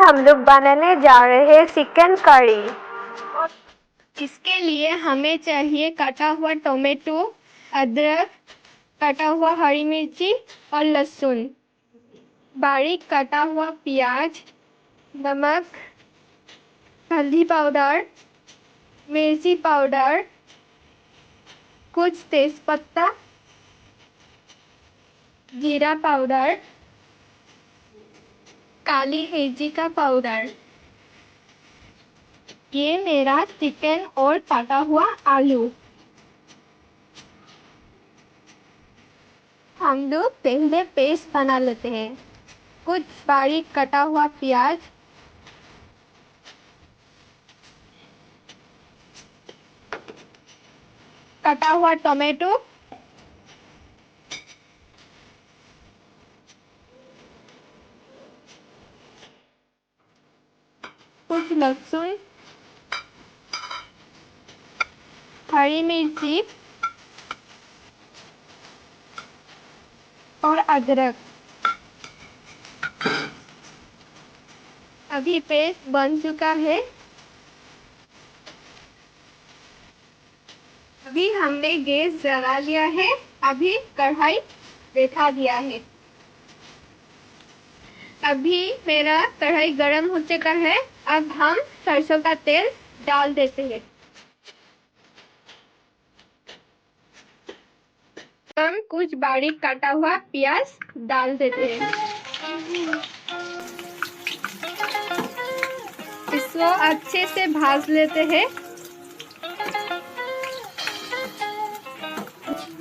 हम लोग बनाने जा रहे हैं चिकन करी। इसके लिए हमें चाहिए कटा हुआ टोमेटो, अदरक, कटा हुआ हरी मिर्ची और लहसुन, बारीक कटा हुआ प्याज, नमक, हल्दी पाउडर, मिर्ची पाउडर, कुछ तेजपत्ता, जीरा पाउडर, काली मिर्ची का पाउडर। ये मेरा चिकन और काटा हुआ आलू। हम लोग पहले पेस्ट बना लेते हैं। कुछ बारीक कटा हुआ प्याज, कटा हुआ टोमेटो, कुछ लहसुन, हरी मिर्ची और अदरक। अभी पेस्ट बन चुका है। अभी हमने गैस जला लिया है। अभी कढ़ाई बैठा दिया है। अभी मेरा कढ़ाई गरम हो चुका है। अब हम सरसों का तेल डाल देते हैं। हम कुछ बारीक काटा हुआ प्याज डाल देते हैं। इसको अच्छे से भाज लेते हैं।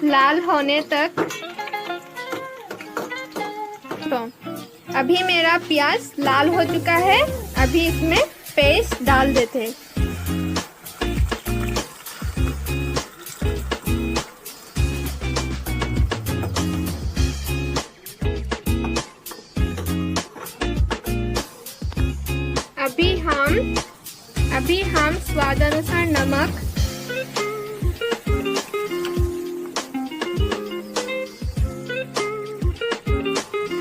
लाल होने तक। तो अभी मेरा प्याज लाल हो चुका है। अभी इसमें पेस्ट डाल देते हैं। अभी हम स्वाद अनुसार नमक,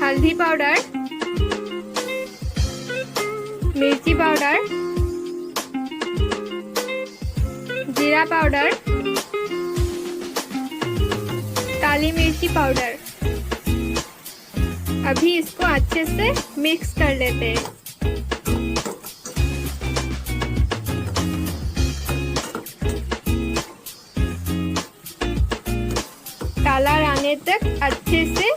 हल्दी पाउडर, मिर्ची पाउडर, जीरा पाउडर, काली मिर्ची पाउडर। अभी इसको अच्छे से मिक्स कर लेते हैं। कलर आने तक अच्छे से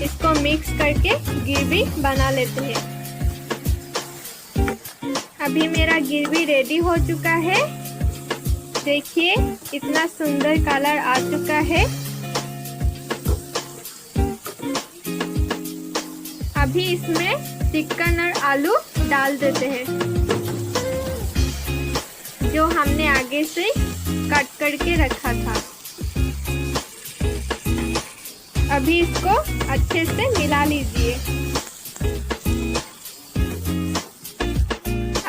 इसको मिक्स करके ग्रेवी बना लेते हैं। अभी मेरा ग्रेवी रेडी हो चुका है। देखिए इतना सुंदर कलर आ चुका है। अभी इसमें चिकन और आलू डाल देते हैं, जो हमने आगे से कट करके रखा था। अभी इसको अच्छे से मिला लीजिए।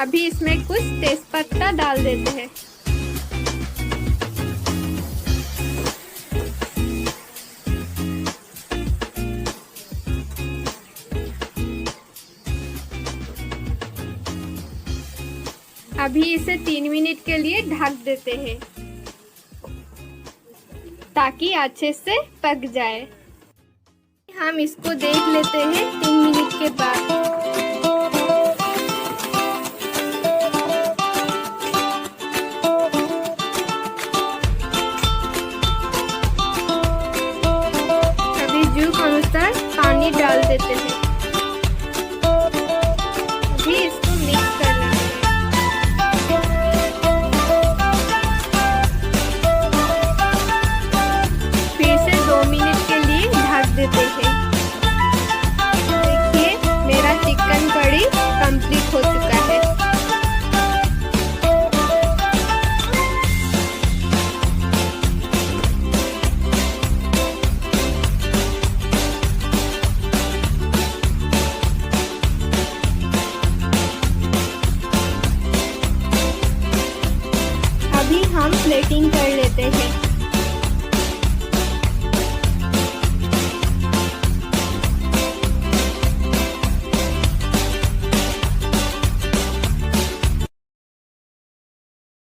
अभी इसमें कुछ तेजपत्ता डाल देते हैं। अभी इसे 3 मिनट के लिए ढक देते हैं, ताकि अच्छे से पक जाए। हम इसको देख लेते हैं 3 मिनट के बाद। अभी जूक अनुसार पानी डाल देते हैं।